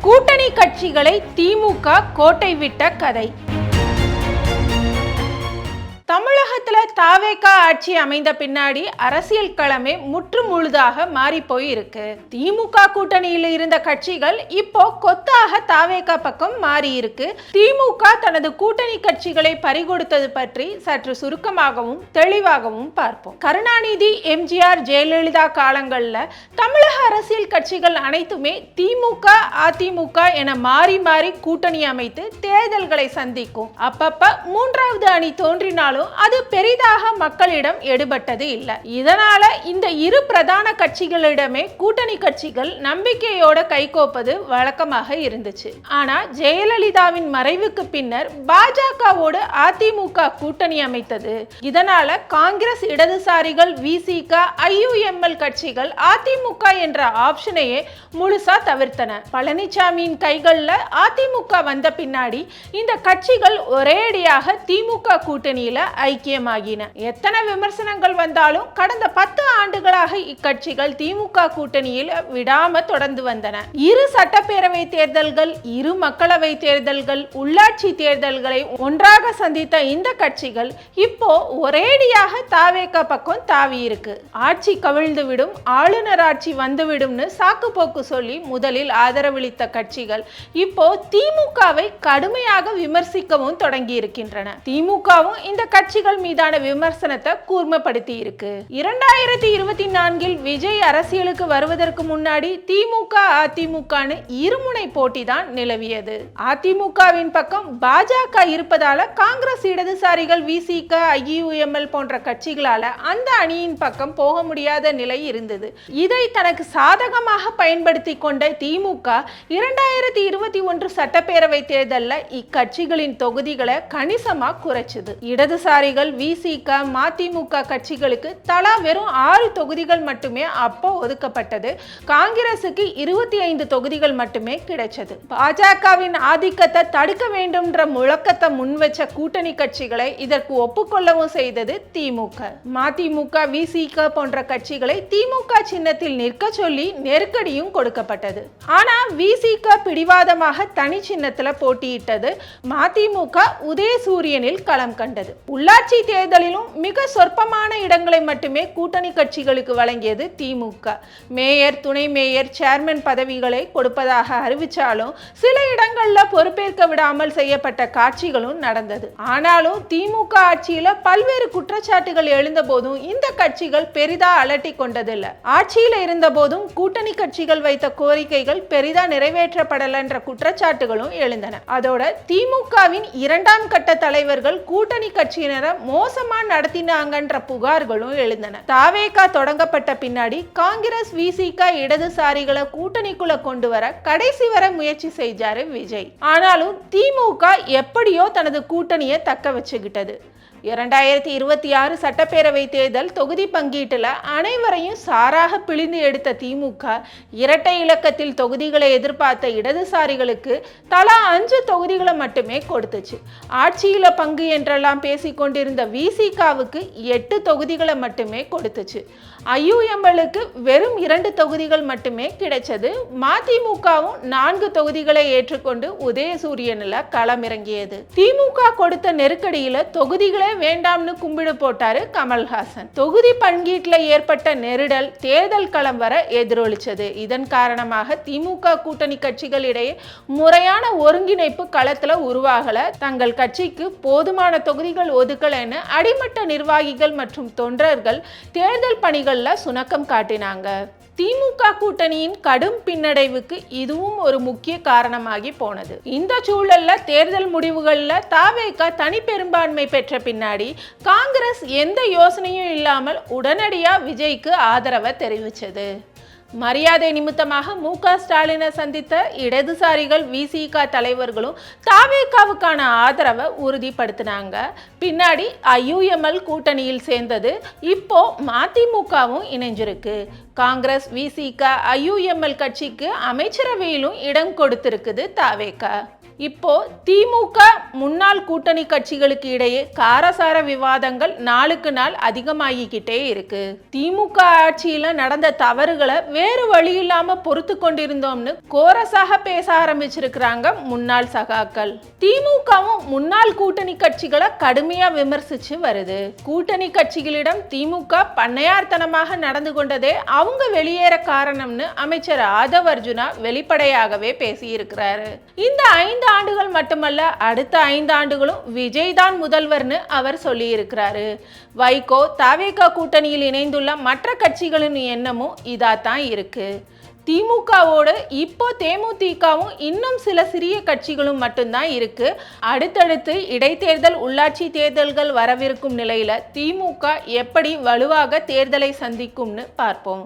கூட்டணி கட்சிகளை திமுக கோட்டை விட்ட கதை. தமிழகத்துல தாவேக ஆட்சி அமைந்த பின்னாடி அரசியல் களமே முற்று முழுதாக மாறி போய் இருக்கு. திமுக கூட்டணியில் இருந்த கட்சிகள் இப்போ கொத்தாக தாவேக பக்கம் மாறி இருக்கு. திமுக தனது கூட்டணி கட்சிகளை பறிகொடுத்தது பற்றி சற்று சுருக்கமாகவும் தெளிவாகவும் பார்ப்போம். கருணாநிதி, எம்ஜிஆர், ஜெயலலிதா காலங்கள்ல தமிழக அரசியல் கட்சிகள் அனைத்துமே திமுக, அதிமுக என மாறி மாறி கூட்டணி அமைத்து தேர்தல்களை சந்திக்கும். அப்பப்ப மூன்றாவது அணி தோன்றினாலும் அது பெரிதாக மக்களிடம் எடுபட்டது இல்லை. இதனால இந்த இரு பிரதான கட்சிகளிடமே கூட்டணி கட்சிகள் நம்பிக்கையோட கைகோப்பது வழக்கமாக இருந்துச்சு. ஆனா ஜெயலலிதாவின் மறைவுக்கு பின்னர் பாஜகவோடு அதிமுக கூட்டணி அமைத்தது. இதனால காங்கிரஸ், இடதுசாரிகள், விசிக, ஐயுஎம்எல் கட்சிகள் அதிமுக என்ற ஆப்ஷனையே முழுசா தவிர்த்தன. பழனிசாமியின் கைகள்ல அதிமுக வந்த பின்னாடி இந்த கட்சிகள் ஒரேடியாக திமுக கூட்டணியில ஐக்கியமாகின. எத்தனை விமர்சனங்கள் வந்தாலும் கடந்த 10 ஆண்டுகளாக இக்கட்சிகள் திமுக கூட்டணியில் விடாம தொடர்ந்து வந்தன. இரு சட்டப்பேரவை தேர்தல்கள், இரு மக்களவை தேர்தல்கள், உள்ளாட்சி தேர்தல்களை ஒன்றாக சந்தித்த இந்த கட்சிகள் இப்போ ஒரேடியாக தாவேக பக்கம் தாவி இருக்கு. ஆட்சி கவிழ்ந்து விடும், ஆளுநர் ஆட்சி வந்துவிடும்னு சாக்கு போக்கு சொல்லி முதலில் ஆதரவளித்த கட்சிகள் இப்போ திமுகவை கடுமையாக விமர்சிக்கவும் தொடங்கி இருக்கின்றன. திமுகவும் இந்த கட்சிகள் மீதான விமர்சனத்தை கூர்மைப்படுத்தி இருக்கு. 2024 விஜய் அரசியலுக்கு வருவதற்கு முன்னாடி திமுக, அதிமுகன்னு இருமுனை போட்டி தான் நிலவியது. அதிமுகவின் பக்கம் பாஜக இருப்பதால காங்கிரஸ், இடதுசாரிகள், விசிக, ஐயுஎம்எல் போன்ற கட்சிகளால அந்த அணியின் பக்கம் போக முடியாத நிலை இருந்தது. இதை தனக்கு சாதகமாக பயன்படுத்தி கொண்ட திமுக 2021 சட்டப்பேரவை தேர்தலில் இக்கட்சிகளின் தொகுதிகளை கணிசமா குறைச்சது. இடதுசாரிகள், விசிக, மதிமுக கட்சிகளுக்கு தலா வெறும் 6 தொகுதிகள் மட்டுமே அப்போ ஒதுக்கப்பட்டது. காங்கிரசுக்கு 25 தொகுதிகள் மட்டுமே கிடைச்சது. பாஜகவின் ஆதிக்கத்தை தடுக்க வேண்டும்ன்ற முழக்கத்தை முன்வச்ச கூட்டணி கட்சிகளை இதற்கு ஒப்புக்கொள்ளவும் செய்தது திமுக. மதிமுக, விசிக போன்ற கட்சிகளை திமுக சின்னத்தில் நிற்க சொல்லி நெருக்கடியும் கொடுக்கப்பட்டது. ஆனா விசிக பிடிவாதமாக தனி சின்னத்தில் போட்டியிட்டது. மதிமுக உதயசூரியனில் களம் கண்டது. உள்ளாட்சி தேர்தலிலும் மிக சொற்பமான இடங்களை மட்டுமே கூட்டணி கட்சிகளுக்கு வழங்கியது திமுக. மேயர், துணை மேயர், சேர்மன் பதவிகளை கொடுப்பதாக அறிவிச்சாலும் சில இடங்கள்ல பொறுப்பேற்க விடாமல் செய்யப்பட்ட காட்சிகளும் நடந்தது. ஆனாலும் திமுக ஆட்சியில பல்வேறு குற்றச்சாட்டுகள் எழுந்த போதும் இந்த கட்சிகள் பெரிதா அலட்டி கொண்டதில்லை. ஆட்சியில இருந்த போதும் கூட்டணி கட்சிகள் வைத்த கோரிக்கைகள் பெரிதா நிறைவேற்றப்படலன்ற குற்றச்சாட்டுகளும் எழுந்தன. அதோட திமுகவின் 2ஆம் கட்ட தலைவர்கள் கூட்டணி கட்சியினரை மோசமா நடத்தினாங்கன்ற புகார்களும் எழுந்தன. தாவேக தொடங்கப்பட்ட பின்னாடி காங்கிரஸ், விசிக, இடதுசாரிகளை கூட்டணிக்குள்ள கொண்டு வர கடைசி வர முயற்சி செய்தாரு விஜய். ஆனாலும் திமுக எப்படியோ தனது கூட்டணியை தக்க வச்சுக்கிட்டது. 2026 சட்டப்பேரவை தேர்தல் தொகுதி பங்கீட்டுல அனைவரையும் சாராக பிழிந்து எடுத்த திமுக இரட்டை இலக்கத்தில் தொகுதிகளை எதிர்பார்த்த இடதுசாரிகளுக்கு தலா 5 தொகுதிகளை மட்டுமே கொடுத்துச்சு. ஆட்சியில பங்கு என்றெல்லாம் பேசிக்கொண்டிருந்த விசிகாவுக்கு 8 தொகுதிகளை மட்டுமே கொடுத்துச்சு. ஐயுஎம்எலுக்கு வெறும் 2 தொகுதிகள் மட்டுமே கிடைச்சது. மதிமுகவும் 4 தொகுதிகளை ஏற்றுக்கொண்டு உதயசூரியனில் களமிறங்கியது. திமுக கொடுத்த நெருக்கடியில தொகுதிகளே வேண்டாம்னு கும்பிடு போட்டாரு கமல்ஹாசன். தொகுதி பங்கீட்டில் ஏற்பட்ட நெருடல் தேர்தல் களம் வர எதிரொலிச்சது. இதன் காரணமாக திமுக கூட்டணி கட்சிகளிடையே முறையான ஒருங்கிணைப்பு களத்துல உருவாகல. தங்கள் கட்சிக்கு போதுமான தொகுதிகள் ஒதுக்கலன்னு அடிமட்ட நிர்வாகிகள் மற்றும் தொண்டர்கள் தேர்தல் பணிகள் சுணக்கம் காட்டினாங்க. திமுக கூட்டணியின் கடும் பின்னடைவுக்கு இதுவும் ஒரு முக்கிய காரணமாகி போனது. இந்த சூழல்ல தேர்தல் முடிவுகள்ல தாவேக தனி பெரும்பான்மை பெற்ற பின்னாடி காங்கிரஸ் எந்த யோசனையும் இல்லாமல் உடனடியா விஜய்க்கு ஆதரவை தெரிவிச்சது. மரியாதை நிமித்தமாக மு.க. ஸ்டாலினை சந்தித்த இடதுசாரிகள், விசிக தலைவர்களும் தாவேகாவுக்கான ஆதரவை உறுதிப்படுத்தினாங்க. பின்னாடி ஐயுஎம்எல் கூட்டணியில் சேர்ந்தது. இப்போ மதிமுகவும் இணைஞ்சிருக்கு. காங்கிரஸ், விசிக, ஐயுஎம்எல் கட்சிக்கு அமைச்சரவையிலும் இடம் கொடுத்திருக்குது தாவேக. இப்போ திமுக முன்னாள் கூட்டணி கட்சிகளுக்கு இடையே காரசார விவாதங்கள் நாளுக்கு நாள் அதிகமாகிக்கிட்டே இருக்கு. திமுக ஆட்சியில நடந்த தவறுகளை வேறு வழி இல்லாம பொறுத்து கொண்டிருந்தோம்னு கோரஸாக பேச ஆரம்பிச்சிருக்கிறாங்க முன்னாள் சகாக்கள். திமுகவும் முன்னாள் கூட்டணி கட்சிகளை கடுமையா விமர்சிச்சு வருது. கூட்டணி கட்சிகளிடம் திமுக பண்ணையார்த்தனமாக நடந்து கொண்டதே அவங்க வெளியேற காரணம்னு அமைச்சர் ஆதவ் அர்ஜுனா வெளிப்படையாகவே பேசியிருக்கிறாரு. இந்த 5 ஆண்டுகள் மட்டுமல்ல, அடுத்த 5 ஆண்டுகளும் விஜய் தான் முதல்வர்னு அவர் சொல்லி இருக்கிறாரு. வைகோ தவேகா கூட்டணியில் இணைந்துள்ள மற்ற கட்சிகளின் எண்ணமும் இதாத்தான் இருக்கு. திமுகவோடு இப்போ தேமுதிகவும் இன்னும் சில சிறிய கட்சிகளும் மட்டும்தான் இருக்கு. அடுத்தடுத்து இடைத்தேர்தல், உள்ளாட்சி தேர்தல்கள் வரவிருக்கும் நிலையில திமுக எப்படி வலுவாக தேர்தலை சந்திக்கும்னு பார்ப்போம்.